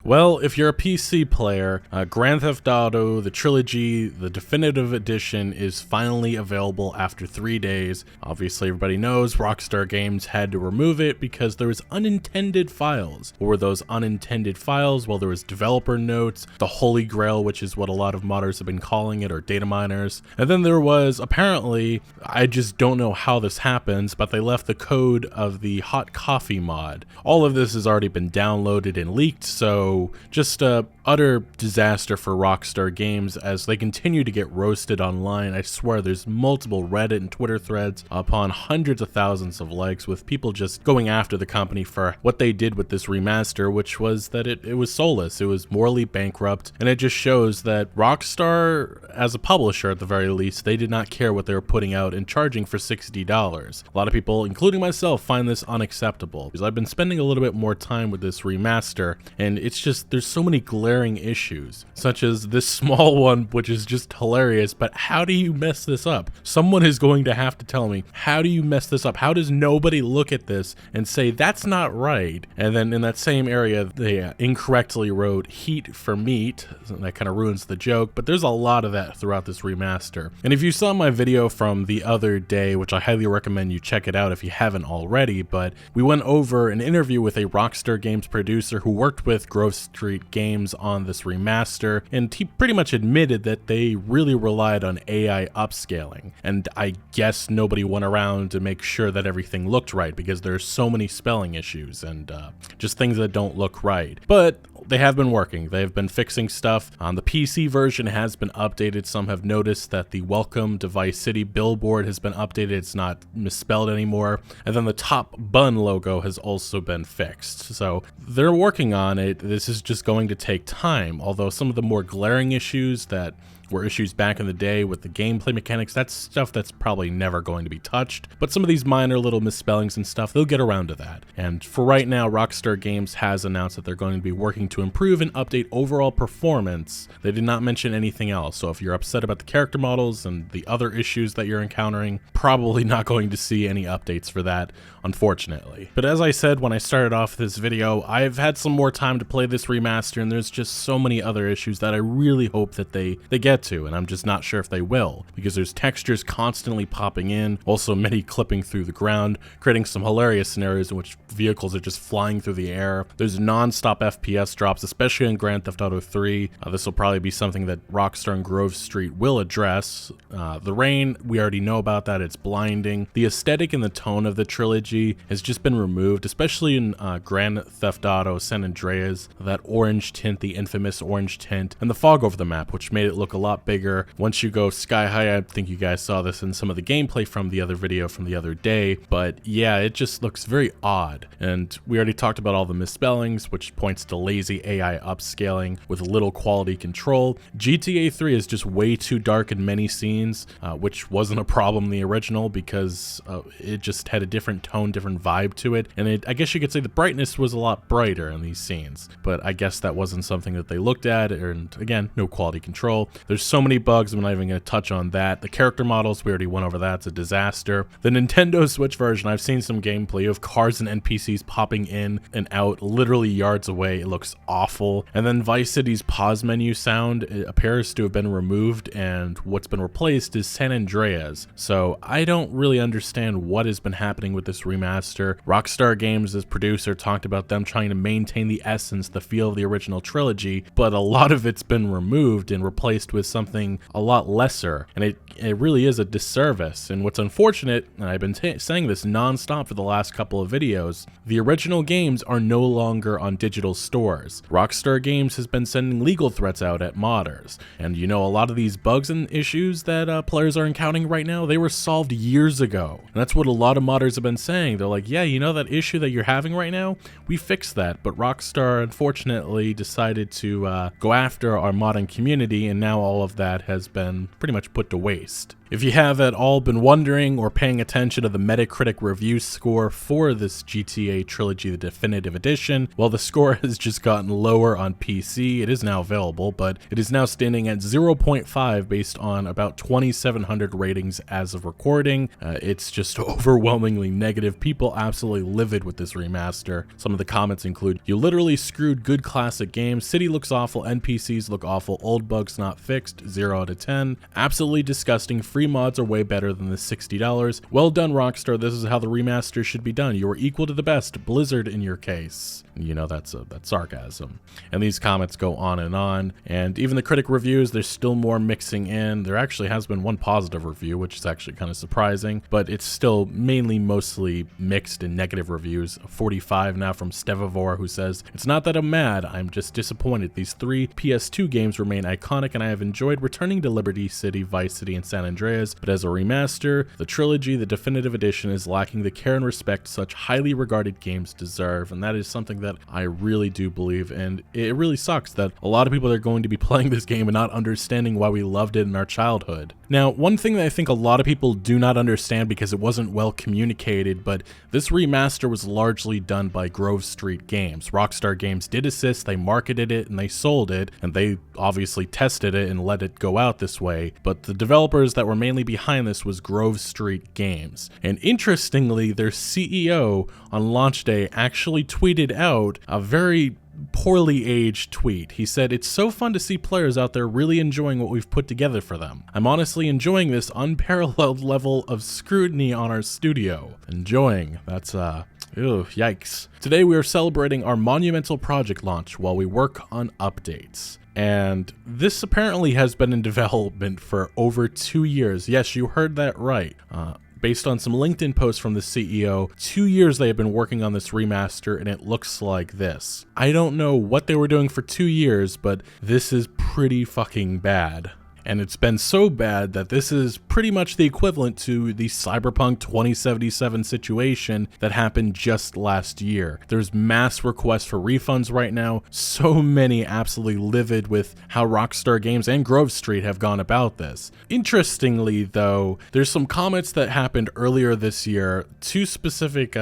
Well, if you're a PC player, Grand Theft Auto, the Trilogy, the Definitive Edition is finally available after 3 days. Obviously, everybody knows Rockstar Games had to remove it because there was unintended files. What were those unintended files? Well, there was developer notes, the Holy Grail, which is what a lot of modders have been calling it, or data miners. And then there was, apparently, I just don't know how this happens, but they left the code of the hot coffee mod. All of this has already been downloaded and leaked, so just a utter disaster for Rockstar Games as they continue to get roasted online. I swear there's multiple Reddit and Twitter threads upon hundreds of thousands of likes with people just going after the company for what they did with this remaster, which was that it was soulless, it was morally bankrupt, and it just shows that Rockstar, as a publisher at the very least, they did not care what they were putting out and charging for $60. A lot of people, including myself, find this unacceptable because I've been spending a little bit more time with this remaster, and it's just, there's so many glaring issues, such as this small one, which is just hilarious. But how do you mess this up? Someone is going to have to tell me, how do you mess this up? How does nobody look at this and say that's not right? And then in that same area, they incorrectly wrote heat for meat. That kind of ruins the joke, but there's a lot of that throughout this remaster. And if you saw my video from the other day, which I highly recommend you check it out if you haven't already, but we went over an interview with a Rockstar Games producer who worked with Grove Street Games on this remaster, and he pretty much admitted that they really relied on AI upscaling, and I guess nobody went around to make sure that everything looked right because there's so many spelling issues and just things that don't look right. But they have been working. They've been fixing stuff. The PC version has been updated. Some have noticed that the Welcome to Vice City billboard has been updated. It's not misspelled anymore. And then the top bun logo has also been fixed. So they're working on it. This is just going to take time. Although some of the more glaring issues that were issues back in the day with the gameplay mechanics, that's stuff that's probably never going to be touched. But some of these minor little misspellings and stuff, they'll get around to that. And for right now, Rockstar Games has announced that they're going to be working to improve and update overall performance. They did not mention anything else. So if you're upset about the character models and the other issues that you're encountering, probably not going to see any updates for that, unfortunately. But as I said when I started off this video, I've had some more time to play this remaster, and there's just so many other issues that I really hope that they get to, and I'm just not sure if they will, because there's textures constantly popping in, also many clipping through the ground, creating some hilarious scenarios in which vehicles are just flying through the air. There's non-stop FPS drops, especially in Grand Theft Auto 3. This will probably be something that Rockstar and Grove Street will address. The rain, we already know about that, it's blinding. The aesthetic and the tone of the trilogy has just been removed, especially in Grand Theft Auto San Andreas, that orange tint, the infamous orange tint, and the fog over the map, which made it look a lot bigger. Once you go sky high, I think you guys saw this in some of the gameplay from the other video from the other day, but yeah, it just looks very odd. And we already talked about all the misspellings, which points to lazy AI upscaling with little quality control. GTA 3 is just way too dark in many scenes, which wasn't a problem in the original because it just had a different tone, different vibe to it, and I guess you could say the brightness was a lot brighter in these scenes, but I guess that wasn't something that they looked at, and again, no quality control. There's so many bugs, I'm not even going to touch on that. The character models, we already went over that, it's a disaster. The Nintendo Switch version, I've seen some gameplay of cars and NPCs popping in and out literally yards away. It looks awful. And then Vice City's pause menu sound, it appears to have been removed, and what's been replaced is San Andreas. So I don't really understand what has been happening with this remaster. Rockstar Games, as producer, talked about them trying to maintain the essence, the feel of the original trilogy, but a lot of it's been removed and replaced with something a lot lesser, and it really is a disservice. And what's unfortunate, and I've been saying this non-stop for the last couple of videos, the original games are no longer on digital stores. Rockstar Games has been sending legal threats out at modders, and you know, a lot of these bugs and issues that players are encountering right now, they were solved years ago. And that's what a lot of modders have been saying. They're like, yeah, you know that issue that you're having right now? We fixed that, but Rockstar unfortunately decided to go after our modding community, and now all of that has been pretty much put to waste. If you have at all been wondering or paying attention to the Metacritic Review Score for this GTA Trilogy, the Definitive Edition, well, the score has just gotten lower on PC. It is now available, but it is now standing at 0.5 based on about 2,700 ratings as of recording. It's just overwhelmingly negative. People absolutely livid with this remaster. Some of the comments include, "You literally screwed good classic games. City looks awful, NPCs look awful, old bugs not fixed, 0 out of 10. Absolutely disgusting. Free mods are way better than the $60. Well done, Rockstar. This is how the remaster should be done. You are equal to the best. Blizzard in your case." You know, that's sarcasm. And these comments go on. And even the critic reviews, there's still more mixing in. There actually has been one positive review, which is actually kind of surprising, but it's still mostly mixed in negative reviews. 45 now from Stevivore, who says, "It's not that I'm mad, I'm just disappointed. These 3 PS2 games remain iconic and I have enjoyed returning to Liberty City, Vice City, and San Andreas, but as a remaster, the Trilogy, the Definitive Edition, is lacking the care and respect such highly regarded games deserve." And that is something that I really do believe, and it really sucks that a lot of people are going to be playing this game and not understanding why we loved it in our childhood. Now, one thing that I think a lot of people do not understand because it wasn't well communicated, but this remaster was largely done by Grove Street Games. Rockstar Games did assist, they marketed it and they sold it, and they obviously tested it and let it go out this way, but the developers that were mainly behind this was Grove Street Games. And interestingly, their CEO on launch day actually tweeted out a very poorly aged tweet. He said, "It's so fun to see players out there really enjoying what we've put together for them. I'm honestly enjoying this unparalleled level of scrutiny on our studio." Enjoying, that's yikes. "Today we are celebrating our monumental project launch while we work on updates." And this apparently has been in development for over 2 years. Yes, you heard that right. Based on some LinkedIn posts from the CEO, 2 years they have been working on this remaster, and it looks like this. I don't know what they were doing for 2 years, but this is pretty fucking bad. And it's been so bad that this is pretty much the equivalent to the Cyberpunk 2077 situation that happened just last year. There's mass requests for refunds right now. So many absolutely livid with how Rockstar Games and Grove Street have gone about this. Interestingly, though, there's some comments that happened earlier this year, 2 specific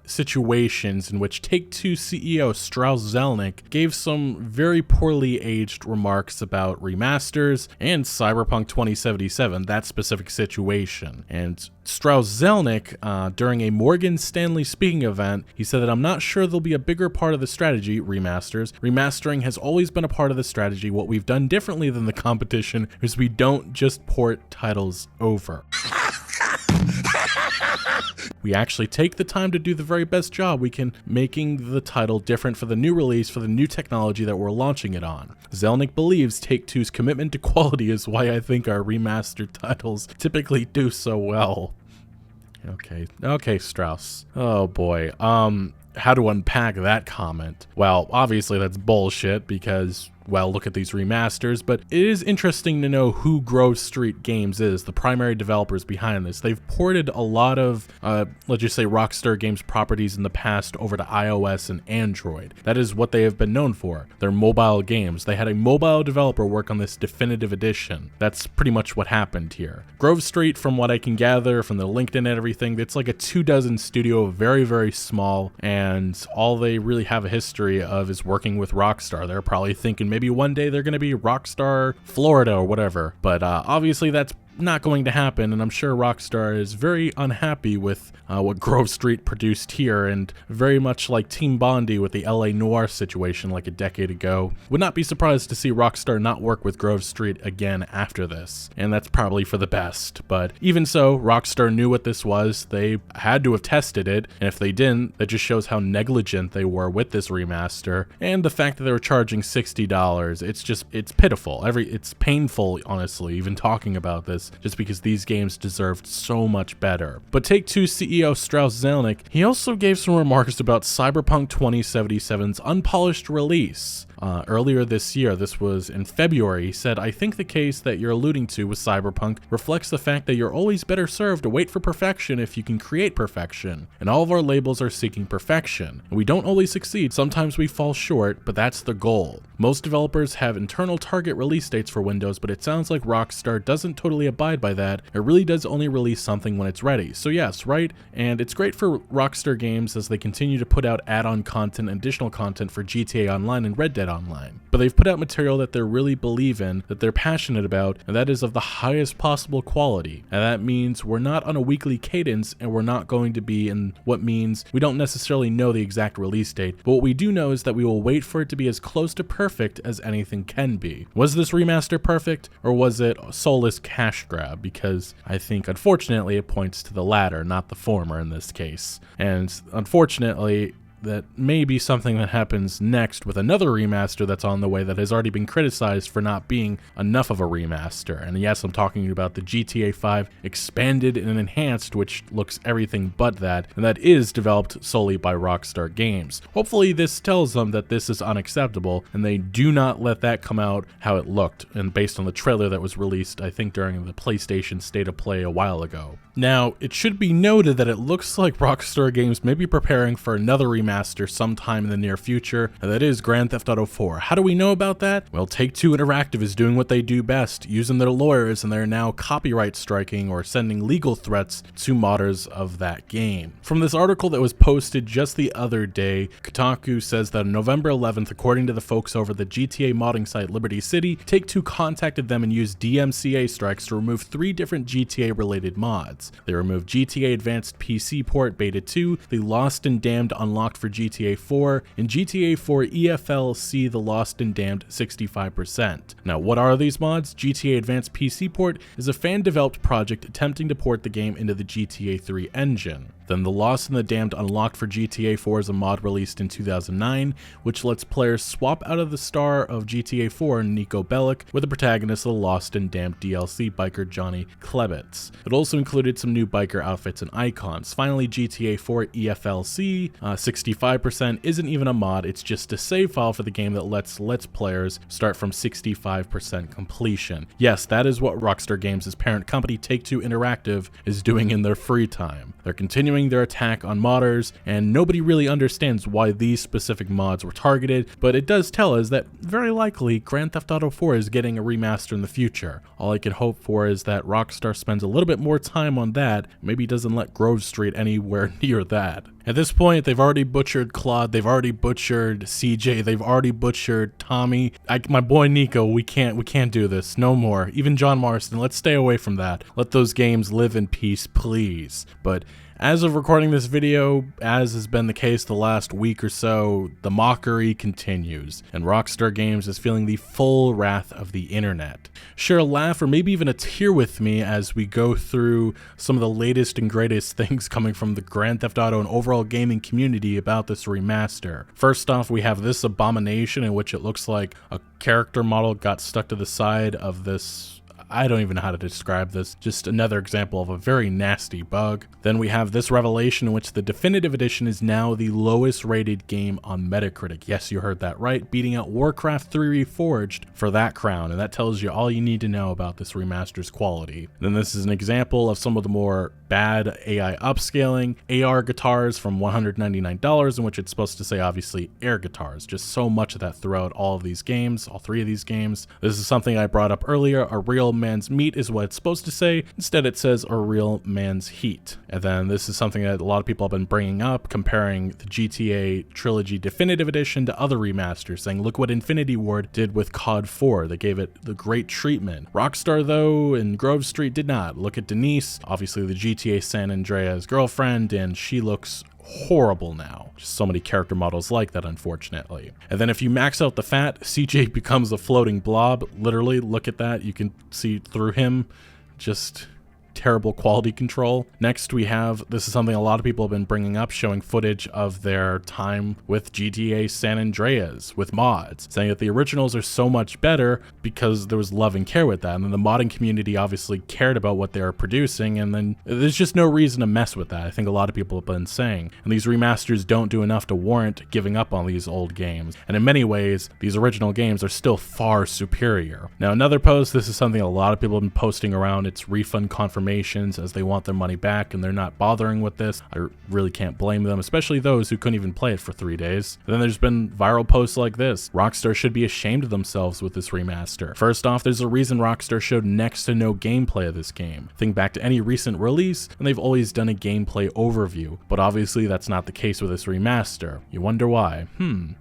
situations in which Take-Two CEO Strauss Zelnick gave some very poorly aged remarks about remasters and Cyberpunk 2077, that specific situation. And Strauss Zelnick, during a Morgan Stanley speaking event, he said that, "I'm not sure there'll be a bigger part of the strategy, remasters. Remastering has always been a part of the strategy. What we've done differently than the competition is we don't just port titles over. We actually take the time to do the very best job we can, making the title different for the new release, for the new technology that we're launching it on." Zelnick believes Take-Two's commitment to quality is why I think our remastered titles typically do so well. Okay, Strauss. Oh boy. How to unpack that comment? Well, obviously that's bullshit because, well, look at these remasters, but it is interesting to know who Grove Street Games is, the primary developers behind this. They've ported a lot of, let's just say, Rockstar Games properties in the past over to iOS and Android. That is what they have been known for. They're mobile games. They had a mobile developer work on this Definitive Edition. That's pretty much what happened here. Grove Street, from what I can gather from the LinkedIn and everything, it's like a 24 studio, very, very small, and all they really have a history of is working with Rockstar. They're probably thinking maybe one day they're going to be Rockstar Florida or whatever, but obviously that's not going to happen, and I'm sure Rockstar is very unhappy with what Grove Street produced here, and very much like Team Bondi with the LA Noire situation like a decade ago. Would not be surprised to see Rockstar not work with Grove Street again after this, and that's probably for the best. But even so, Rockstar knew what this was. They had to have tested it, and if they didn't, that just shows how negligent they were with this remaster, and the fact that they were charging $60. It's pitiful. It's painful, honestly, even talking about this, just because these games deserved so much better. But Take-Two CEO Strauss Zelnick, he also gave some remarks about Cyberpunk 2077's unpolished release. Earlier this year, this was in February, he said, "I think the case that you're alluding to with Cyberpunk reflects the fact that you're always better served to wait for perfection if you can create perfection. And all of our labels are seeking perfection. And we don't always succeed, sometimes we fall short, but that's the goal. Most developers have internal target release dates for Windows, but it sounds like Rockstar doesn't totally abide by that, it really does only release something when it's ready. So yes, right? And it's great for Rockstar Games as they continue to put out add-on content and additional content for GTA Online and Red Dead Online. But they've put out material that they really believe in, that they're passionate about, and that is of the highest possible quality. And that means we're not on a weekly cadence, and we're not going to be in what means we don't necessarily know the exact release date, but what we do know is that we will wait for it to be as close to perfect as anything can be. Was this remaster perfect, or was it a soulless cash grab? Because I think unfortunately it points to the latter, not the former in this case. And unfortunately, that may be something that happens next with another remaster that's on the way that has already been criticized for not being enough of a remaster. And yes, I'm talking about the GTA 5 expanded and enhanced, which looks everything but that, and that is developed solely by Rockstar Games. Hopefully this tells them that this is unacceptable and they do not let that come out how it looked, and based on the trailer that was released I think during the PlayStation State of Play a while ago. Now, it should be noted that it looks like Rockstar Games may be preparing for another remaster sometime in the near future, and that is Grand Theft Auto 4. How do we know about that? Well, Take-Two Interactive is doing what they do best, using their lawyers, and they're now copyright striking or sending legal threats to modders of that game. From this article that was posted just the other day, Kotaku says that on November 11th, according to the folks over the GTA modding site Liberty City, Take-Two contacted them and used DMCA strikes to remove 3 different GTA-related mods. They removed GTA Advanced PC Port Beta 2, the Lost and Damned Unlocked for GTA 4, and GTA 4 EFLC the Lost and Damned 65%. Now, what are these mods? GTA Advanced PC Port is a fan-developed project attempting to port the game into the GTA 3 engine. Then the Lost and the Damned Unlocked for GTA 4 is a mod released in 2009, which lets players swap out of the star of GTA 4, Nico Bellic, with the protagonist of the Lost and Damned DLC, biker Johnny Klebitz. It also included some new biker outfits and icons. Finally, GTA 4 EFLC, 65% isn't even a mod, it's just a save file for the game that lets players start from 65% completion. Yes, that is what Rockstar Games' parent company Take-Two Interactive is doing in their free time. They're continuing their attack on modders, and nobody really understands why these specific mods were targeted, but it does tell us that very likely Grand Theft Auto 4 is getting a remaster in the future. All I can hope for is that Rockstar spends a little bit more time on that, maybe doesn't let Grove Street anywhere near that. At this point, they've already butchered Claude, they've already butchered CJ, they've already butchered Tommy. My boy Nico, we can't do this, no more. Even John Marston, let's stay away from that. Let those games live in peace, please. But as of recording this video, as has been the case the last week or so, the mockery continues, and Rockstar Games is feeling the full wrath of the internet. Share a laugh or maybe even a tear with me as we go through some of the latest and greatest things coming from the Grand Theft Auto and overall gaming community about this remaster. First off, we have this abomination in which it looks like a character model got stuck to the side of this, I don't even know how to describe this, just another example of a very nasty bug. Then we have this revelation in which the definitive edition is now the lowest rated game on Metacritic. Yes, you heard that right, beating out Warcraft 3 Reforged for that crown, and that tells you all you need to know about this remaster's quality. Then this is an example of some of the more bad AI upscaling, AR guitars from $199, in which it's supposed to say obviously air guitars, just so much of that throughout all of these games, all 3 of these games. This is something I brought up earlier, a real man's meat is what it's supposed to say, instead it says a real man's heat. And then this is something that a lot of people have been bringing up, comparing the GTA Trilogy Definitive Edition to other remasters, saying look what Infinity Ward did with COD 4, they gave it the great treatment. Rockstar though and Grove Street did not. Look at Denise, obviously the GTA San Andreas girlfriend, and she looks horrible now. Just so many character models like that, unfortunately. And then if you max out the fat, CJ becomes a floating blob. Literally, look at that. You can see through him. Just terrible quality control. Next we have, this is something a lot of people have been bringing up, showing footage of their time with GTA San Andreas with mods, saying that the originals are so much better because there was love and care with that, and then the modding community obviously cared about what they were producing, and then there's just no reason to mess with that. I think a lot of people have been saying, and these remasters don't do enough to warrant giving up on these old games, and in many ways these original games are still far superior. Now another post, this is something a lot of people have been posting around, it's refund confirmation affirmations as they want their money back and they're not bothering with this. I really can't blame them, especially those who couldn't even play it for 3 days. And then there's been viral posts like this. Rockstar should be ashamed of themselves with this remaster. First off, there's a reason Rockstar showed next to no gameplay of this game. Think back to any recent release, and they've always done a gameplay overview, but obviously that's not the case with this remaster. You wonder why?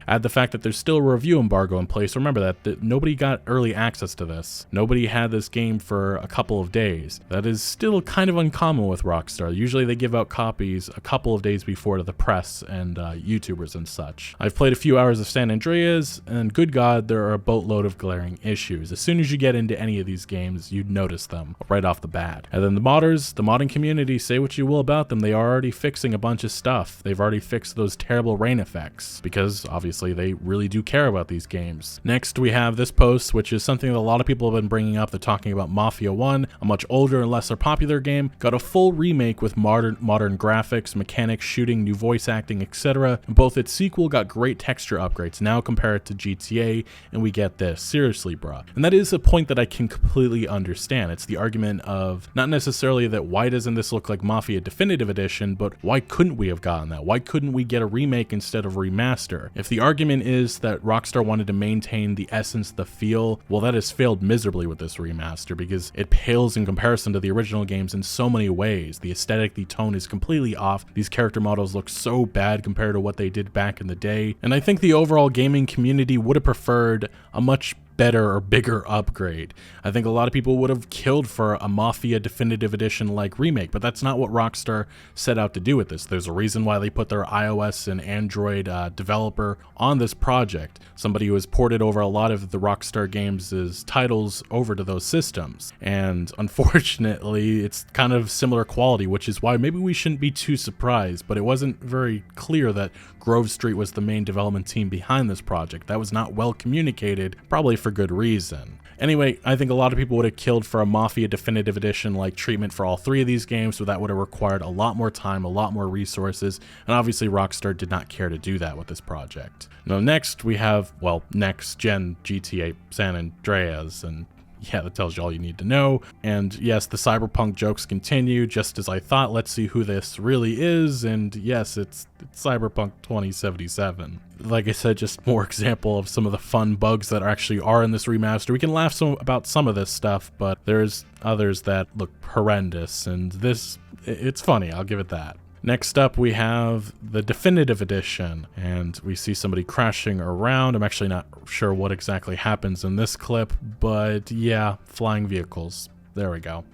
Add the fact that there's still a review embargo in place. Remember that nobody got early access to this. Nobody had this game for a couple of days. That is still kind of uncommon with Rockstar. Usually they give out copies a couple of days before to the press and YouTubers and such. I've played a few hours of San Andreas, and good God, there are a boatload of glaring issues. As soon as you get into any of these games, you'd notice them right off the bat. And then the modders, the modding community, say what you will about them, they are already fixing a bunch of stuff. They've already fixed those terrible rain effects, because obviously they really do care about these games. Next, we have this post, which is something that a lot of people have been bringing up. They're talking about Mafia 1, a much older and lesser popular game, got a full remake with modern graphics, mechanics, shooting, new voice acting, etc. And both its sequel got great texture upgrades. Now compare it to GTA, and we get this. Seriously, bruh. And that is a point that I can completely understand. It's the argument of not necessarily that why doesn't this look like Mafia Definitive Edition, but why couldn't we have gotten that? Why couldn't we get a remake instead of a remaster? If the argument is that Rockstar wanted to maintain the essence, the feel, well, that has failed miserably with this remaster because it pales in comparison to the original games in so many ways. The aesthetic, the tone is completely off. These character models look so bad compared to what they did back in the day. And I think the overall gaming community would have preferred a much better or bigger upgrade. I think a lot of people would have killed for a Mafia Definitive Edition like remake, but that's not what Rockstar set out to do with this. There's a reason why they put their iOS and Android developer on this project, somebody who has ported over a lot of the Rockstar games' titles over to those systems. And unfortunately, it's kind of similar quality, which is why maybe we shouldn't be too surprised, but it wasn't very clear that Grove Street was the main development team behind this project. That was not well communicated, probably for good reason. Anyway, I think a lot of people would have killed for a Mafia Definitive Edition like treatment for all three of these games, so that would have required a lot more time, a lot more resources, and obviously Rockstar did not care to do that with this project. Now next we have, well, next gen GTA San Andreas, and yeah, that tells you all you need to know. And yes, the cyberpunk jokes continue, just as I thought. Let's see who this really is, and yes, it's Cyberpunk 2077. Like I said, just more example of some of the fun bugs that actually are in this remaster. We can laugh about some of this stuff, but there's others that look horrendous, and this, it's funny, I'll give it that. Next up, we have the Definitive Edition, and we see somebody crashing around. I'm actually not sure what exactly happens in this clip, but yeah, flying vehicles. There we go.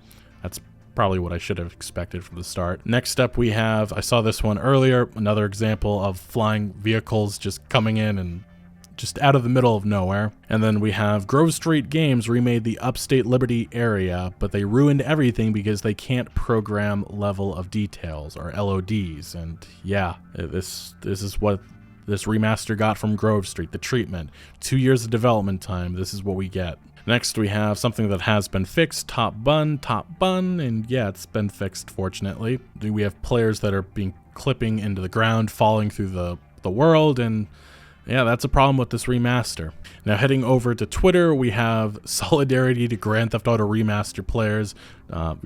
That's probably what I should have expected from the start. Next up, we have, I saw this one earlier, another example of flying vehicles just coming in and just out of the middle of nowhere. And then we have Grove Street Games remade the Upstate Liberty area, but they ruined everything because they can't program level of details, or LODs. And yeah, this is what this remaster got from Grove Street, the treatment. 2 years of development time, this is what we get. Next we have something that has been fixed, Top Bun, and yeah, it's been fixed fortunately. We have players that are being clipping into the ground, falling through the world, and yeah, that's a problem with this remaster. Now heading over to Twitter, we have solidarity to Grand Theft Auto Remaster players.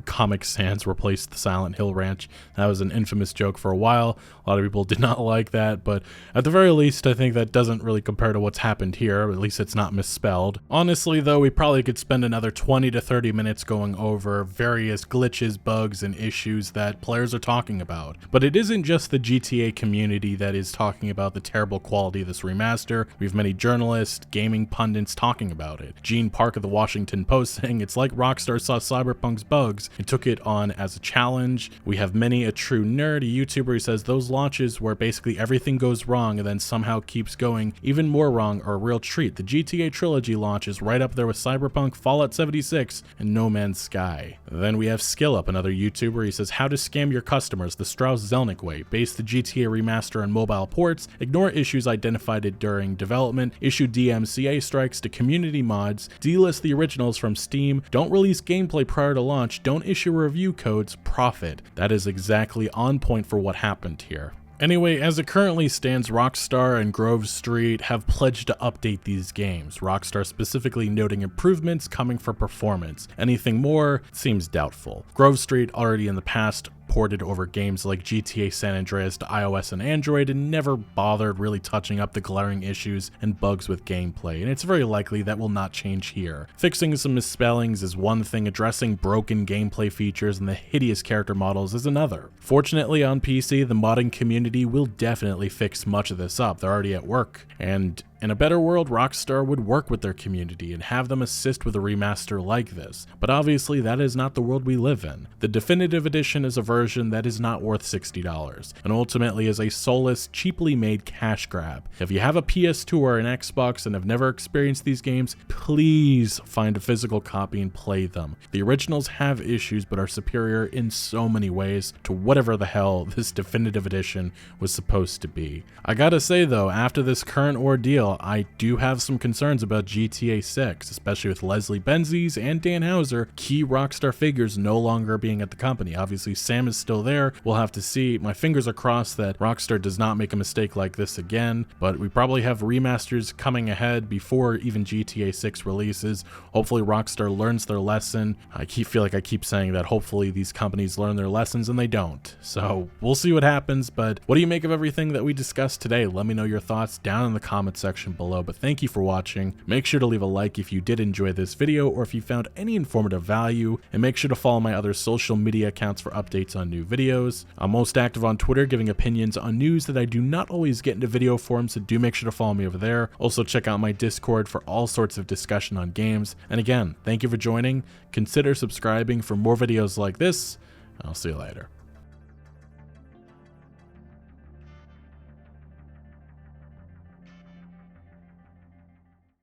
Comic Sans replaced the Silent Hill Ranch. That was an infamous joke for a while. A lot of people did not like that, but at the very least, I think that doesn't really compare to what's happened here. At least it's not misspelled. Honestly, though, we probably could spend another 20 to 30 minutes going over various glitches, bugs, and issues that players are talking about. But it isn't just the GTA community that is talking about the terrible quality of this remaster. We have many journalists, gaming pundits talking about it. Gene Park of the Washington Post saying it's like Rockstar saw Cyberpunk's bugs and took it on as a challenge. We have many a true nerd, a YouTuber who says those launches where basically everything goes wrong and then somehow keeps going even more wrong are a real treat. The GTA Trilogy launch is right up there with Cyberpunk, Fallout 76, and No Man's Sky. Then we have SkillUp, another YouTuber. He says how to scam your customers the Strauss Zelnick way. Base the GTA remaster on mobile ports, ignore issues identified during development, issue DMCA strikes to community mods, delist the originals from Steam, don't release gameplay prior to launch, don't issue review codes, profit. That is exactly on point for what happened here. Anyway, as it currently stands, Rockstar and Grove Street have pledged to update these games, Rockstar specifically noting improvements coming for performance. Anything more seems doubtful. Grove Street already in the past ported over games like GTA San Andreas to iOS and Android and never bothered really touching up the glaring issues and bugs with gameplay, and it's very likely that will not change here. Fixing some misspellings is one thing, addressing broken gameplay features and the hideous character models is another. Fortunately on PC, the modding community will definitely fix much of this up. They're already at work, and in a better world, Rockstar would work with their community and have them assist with a remaster like this, but obviously that is not the world we live in. The Definitive Edition is a version that is not worth $60, and ultimately is a soulless, cheaply made cash grab. If you have a PS2 or an Xbox and have never experienced these games, please find a physical copy and play them. The originals have issues, but are superior in so many ways to whatever the hell this Definitive Edition was supposed to be. I gotta say though, after this current ordeal, I do have some concerns about GTA 6, especially with Leslie Benzies and Dan Houser, key Rockstar figures, no longer being at the company. Obviously Sam is still there, we'll have to see. My fingers are crossed that Rockstar does not make a mistake like this again, but we probably have remasters coming ahead before even GTA 6 releases. Hopefully Rockstar learns their lesson. I feel like I keep saying that hopefully these companies learn their lessons, and they don't. So we'll see what happens, but what do you make of everything that we discussed today? Let me know your thoughts down in the comment section below, but thank you for watching. Make sure to leave a like if you did enjoy this video or if you found any informative value, and make sure to follow my other social media accounts for updates on new videos. I'm most active on Twitter, giving opinions on news that I do not always get into video form, so do make sure to follow me over there. Also check out my Discord for all sorts of discussion on games, and again, thank you for joining. Consider subscribing for more videos like this, and I'll see you later.